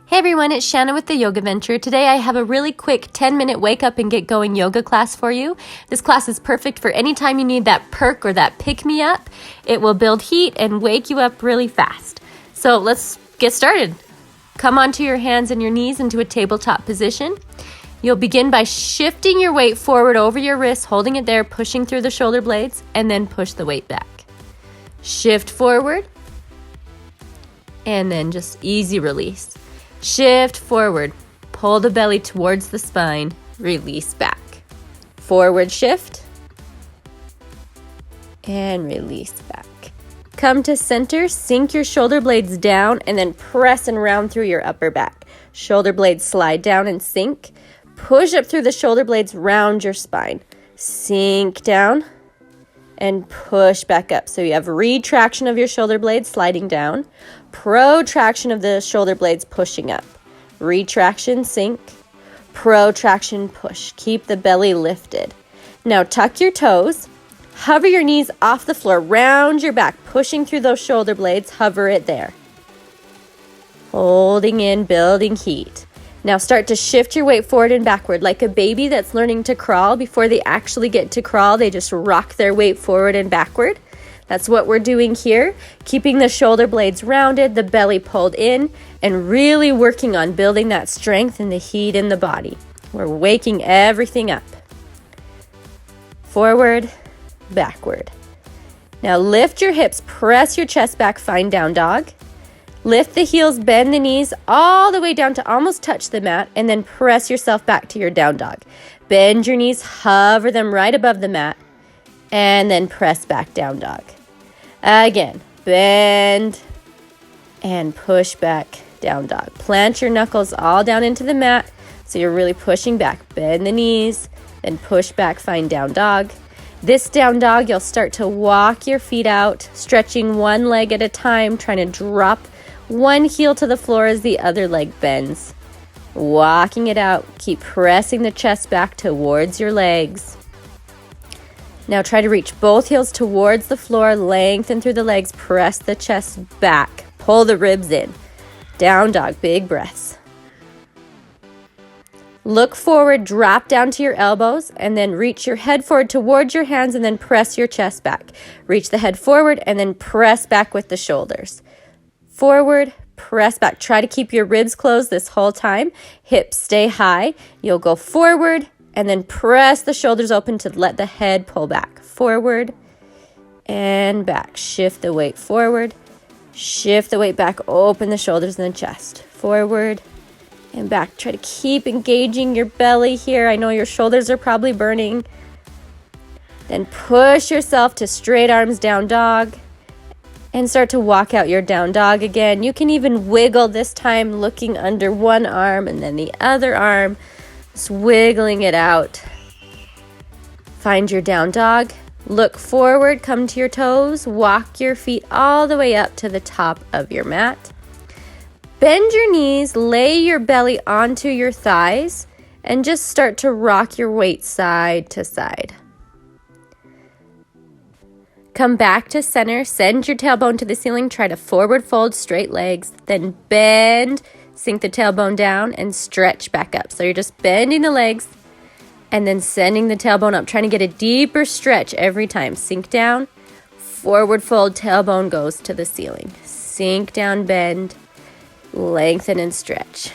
Hey everyone, it's Shanna with the Yoga Venture. Today I have a really quick 10-minute wake up and get going yoga class for you. This class is perfect for any time you need that perk or that pick-me-up. It will build heat and wake you up really fast. So let's get started. Come onto your hands and your knees into a tabletop position. You'll begin by shifting your weight forward over your wrists, holding it there, pushing through the shoulder blades, and then push the weight back. Shift forward, and then just easy release. Shift forward, pull the belly towards the spine, release back. Forward shift, and release back. Come to center, sink your shoulder blades down, and then press and round through your upper back. Shoulder blades slide down and sink. Push up through the shoulder blades, round your spine. Sink down and push back up. So you have retraction of your shoulder blades sliding down, protraction of the shoulder blades pushing up. Retraction, sink, protraction, push. Keep the belly lifted. Now tuck your toes, hover your knees off the floor, round your back, pushing through those shoulder blades, hover it there. Holding in, building heat. Now start to shift your weight forward and backward like a baby that's learning to crawl. Before they actually get to crawl, they just rock their weight forward and backward. That's what we're doing here, keeping the shoulder blades rounded, the belly pulled in, and really working on building that strength and the heat in the body. We're waking everything up. Forward, backward. Now lift your hips, press your chest back, find down dog. Lift the heels, bend the knees all the way down to almost touch the mat, and then press yourself back to your down dog. Bend your knees, hover them right above the mat, and then press back down dog. Again, bend and push back down dog. Plant your knuckles all down into the mat, so you're really pushing back. Bend the knees, then push back, find down dog. This down dog, you'll start to walk your feet out, stretching one leg at a time, trying to drop one heel to the floor as the other leg bends. Walking it out. Keep pressing the chest back towards your legs. Now try to reach both heels towards the floor. Lengthen through the legs. Press the chest back. Pull the ribs in. Down dog. Big breaths. Look forward. Drop down to your elbows. And then reach your head forward towards your hands. And then press your chest back. Reach the head forward. And then press back with the shoulders. Forward, press back. Try to keep your ribs closed this whole time. Hips stay high. You'll go forward and then press the shoulders open to let the head pull back. Forward and back. Shift the weight forward. Shift the weight back. Open the shoulders and the chest. Forward and back. Try to keep engaging your belly here. I know your shoulders are probably burning. Then push yourself to straight arms, down dog. And start to walk out your down dog again. You can even wiggle this time, looking under one arm and then the other arm. Just wiggling it out. Find your down dog. Look forward, come to your toes. Walk your feet all the way up to the top of your mat. Bend your knees, lay your belly onto your thighs, and just start to rock your weight side to side. Come back to center, send your tailbone to the ceiling, try to forward fold, straight legs, then bend, sink the tailbone down, and stretch back up. So you're just bending the legs and then sending the tailbone up, trying to get a deeper stretch every time. Sink down, forward fold, tailbone goes to the ceiling. Sink down, bend, lengthen and stretch.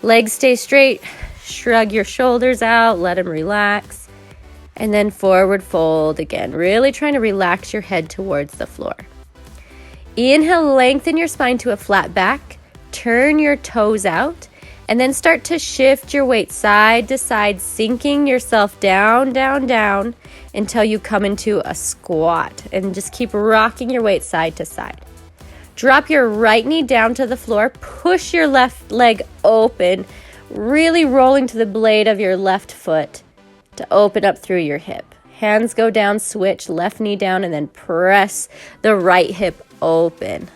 Legs stay straight, shrug your shoulders out, let them relax. And then forward fold again, really trying to relax your head towards the floor. Inhale, lengthen your spine to a flat back. Turn your toes out. And then start to shift your weight side to side, sinking yourself down, down, down until you come into a squat. And just keep rocking your weight side to side. Drop your right knee down to the floor. Push your left leg open, really rolling to the blade of your left foot to open up through your hip. Hands go down, switch, left knee down, and then press the right hip open.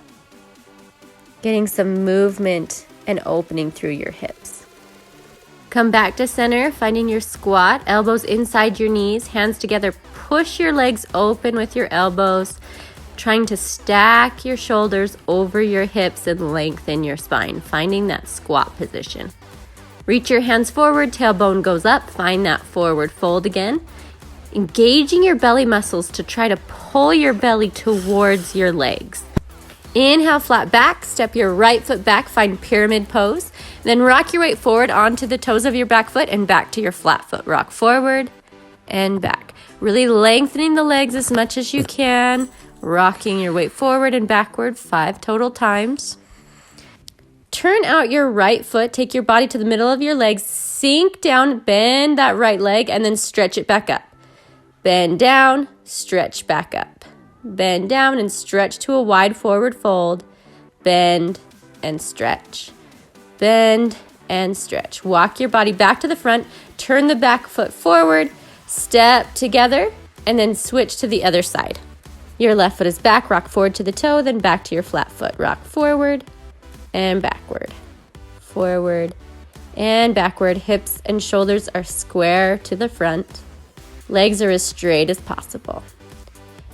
Getting some movement and opening through your hips. Come back to center, finding your squat, elbows inside your knees, hands together. Push your legs open with your elbows. trying to stack your shoulders over your hips and lengthen your spine, finding that squat position. Reach your hands forward, tailbone goes up, find that forward fold again. Engaging your belly muscles to try to pull your belly towards your legs. Inhale, flat back, step your right foot back, find pyramid pose. Then rock your weight forward onto the toes of your back foot and back to your flat foot. Rock forward and back. Really lengthening the legs as much as you can. Rocking your weight forward and backward 5 total times. Turn out your right foot, take your body to the middle of your legs, sink down, bend that right leg, and then stretch it back up. Bend down, stretch back up. Bend down and stretch to a wide forward fold. Bend and stretch. Bend and stretch. Walk your body back to the front, turn the back foot forward, step together, and then switch to the other side. Your left foot is back, rock forward to the toe, then back to your flat foot. Rock forward and backward. Forward and backward. Hips and shoulders are square to the front. Legs are as straight as possible.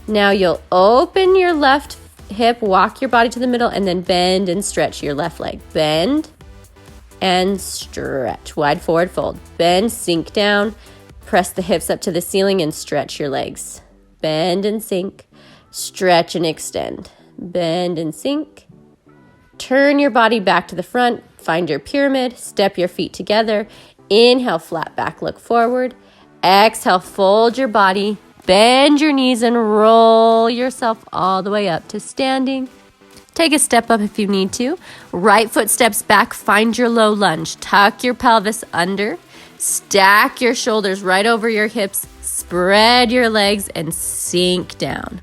Now you'll open your left hip, walk your body to the middle, and then bend and stretch your left leg. Bend and stretch. Wide forward fold. Bend, sink down. Press the hips up to the ceiling and stretch your legs. Bend and sink. Stretch and extend. Bend and sink. Turn your body back to the front. Find your pyramid. Step your feet together. Inhale, flat back, look forward. Exhale, fold your body. Bend your knees and roll yourself all the way up to standing. Take a step up if you need to. Right foot steps back. Find your low lunge. Tuck your pelvis under. Stack your shoulders right over your hips. Spread your legs and sink down.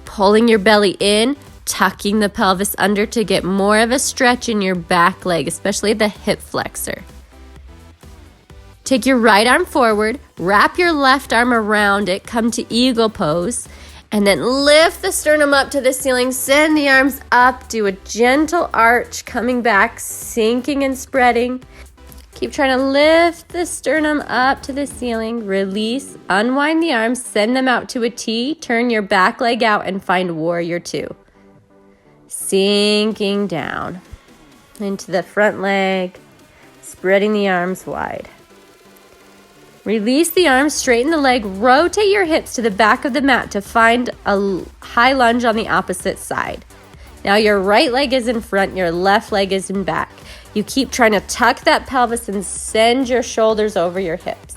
Pulling your belly in, tucking the pelvis under to get more of a stretch in your back leg, especially the hip flexor. Take your right arm forward, wrap your left arm around it, come to eagle pose, and then lift the sternum up to the ceiling, send the arms up, do a gentle arch, coming back, sinking and spreading. Keep trying to lift the sternum up to the ceiling, release, unwind the arms, send them out to a T, turn your back leg out and find warrior 2. Sinking down into the front leg, spreading the arms wide. Release the arms, straighten the leg, rotate your hips to the back of the mat to find a high lunge on the opposite side. Now your right leg is in front, your left leg is in back. You keep trying to tuck that pelvis and send your shoulders over your hips.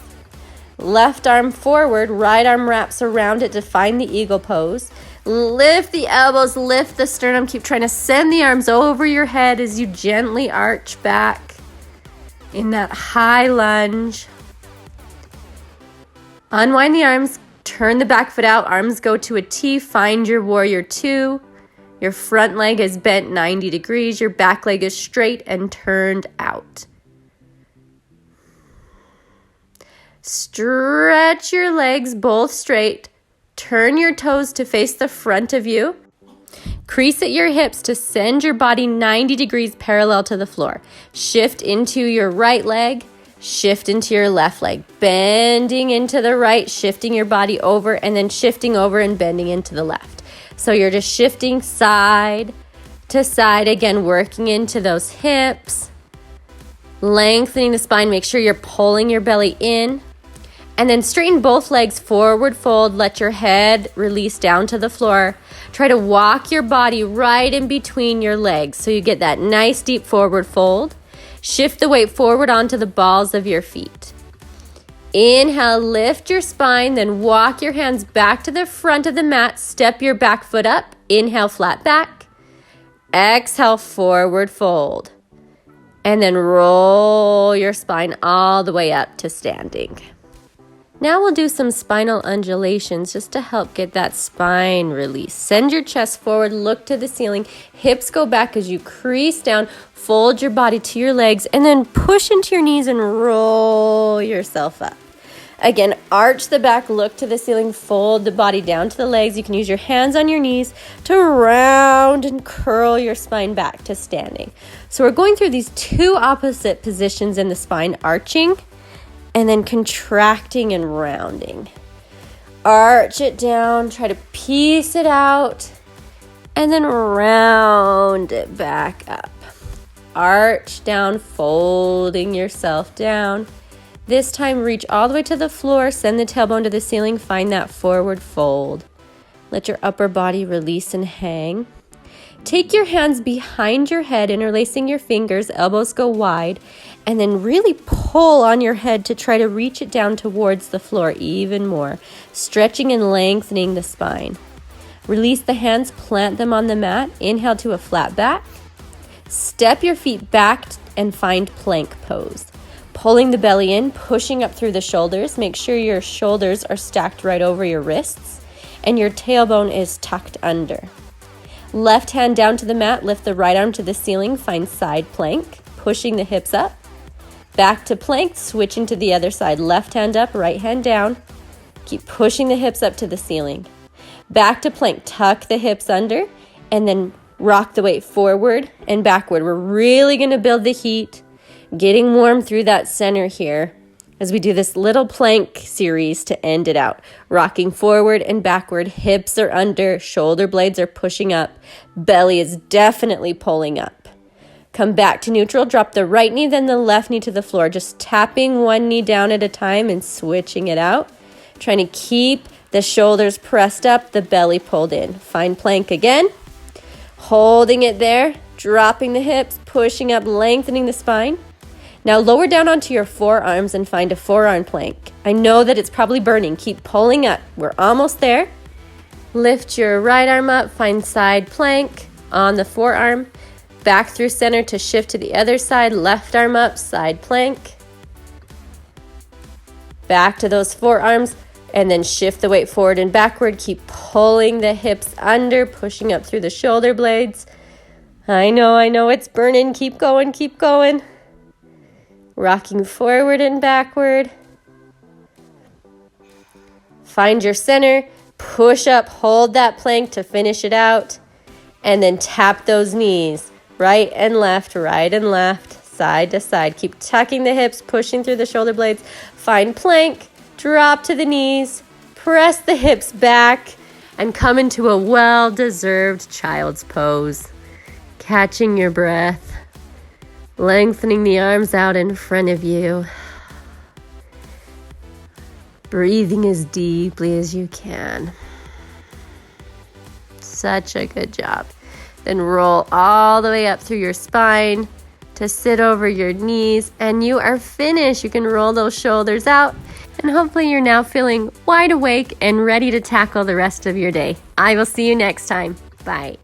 Left arm forward, right arm wraps around it to find the eagle pose. Lift the elbows, lift the sternum. Keep trying to send the arms over your head as you gently arch back in that high lunge. Unwind the arms, turn the back foot out, arms go to a T, find your warrior 2. Your front leg is bent 90 degrees, your back leg is straight and turned out. Stretch your legs both straight, turn your toes to face the front of you. Crease at your hips to send your body 90 degrees parallel to the floor. Shift into your right leg. Shift into your left leg, bending into the right, shifting your body over, and then shifting over and bending into the left. So you're just shifting side to side, again, working into those hips, lengthening the spine. Make sure you're pulling your belly in, and then straighten both legs, forward fold, let your head release down to the floor. Try to walk your body right in between your legs so you get that nice deep forward fold. Shift the weight forward onto the balls of your feet. Inhale, lift your spine, then walk your hands back to the front of the mat. Step your back foot up. Inhale, flat back. Exhale, forward fold. And then roll your spine all the way up to standing. Now we'll do some spinal undulations just to help get that spine released. Send your chest forward, look to the ceiling, hips go back as you crease down, fold your body to your legs, and then push into your knees and roll yourself up. Again, arch the back, look to the ceiling, fold the body down to the legs. You can use your hands on your knees to round and curl your spine back to standing. So we're going through these two opposite positions in the spine, arching and then contracting and rounding. arch it down, try to piece it out, and then round it back up. Arch down, folding yourself down. This time, reach all the way to the floor, send the tailbone to the ceiling, find that forward fold. Let your upper body release and hang. Take your hands behind your head, interlacing your fingers, elbows go wide, and then really pull on your head to try to reach it down towards the floor even more, stretching and lengthening the spine. Release the hands, plant them on the mat, inhale to a flat back. Step your feet back and find plank pose. Pulling the belly in, pushing up through the shoulders. Make sure your shoulders are stacked right over your wrists and your tailbone is tucked under. Left hand down to the mat, lift the right arm to the ceiling, find side plank, pushing the hips up. Back to plank, switching to the other side. Left hand up, right hand down. Keep pushing the hips up to the ceiling. Back to plank, tuck the hips under, and then rock the weight forward and backward. We're really going to build the heat, getting warm through that center here as we do this little plank series to end it out. Rocking forward and backward, hips are under, shoulder blades are pushing up, belly is definitely pulling up. Come back to neutral, drop the right knee, then the left knee to the floor, just tapping one knee down at a time and switching it out. Trying to keep the shoulders pressed up, the belly pulled in. Find plank again. Holding it there, dropping the hips, pushing up, lengthening the spine. Now lower down onto your forearms and find a forearm plank. I know that it's probably burning. Keep pulling up. We're almost there. Lift your right arm up, find side plank on the forearm. Back through center to shift to the other side. Left arm up, side plank. Back to those forearms and then shift the weight forward and backward. Keep pulling the hips under, pushing up through the shoulder blades. I know it's burning. Keep going, keep going. Rocking forward and backward. Find your center, push up, hold that plank to finish it out, and then tap those knees, right and left, side to side. Keep tucking the hips, pushing through the shoulder blades. Find plank, drop to the knees, press the hips back, and come into a well-deserved child's pose. Catching your breath. Lengthening the arms out in front of you. Breathing as deeply as you can. Such a good job. Then roll all the way up through your spine to sit over your knees, and you are finished. You can roll those shoulders out, and hopefully you're now feeling wide awake and ready to tackle the rest of your day. I will see you next time. Bye.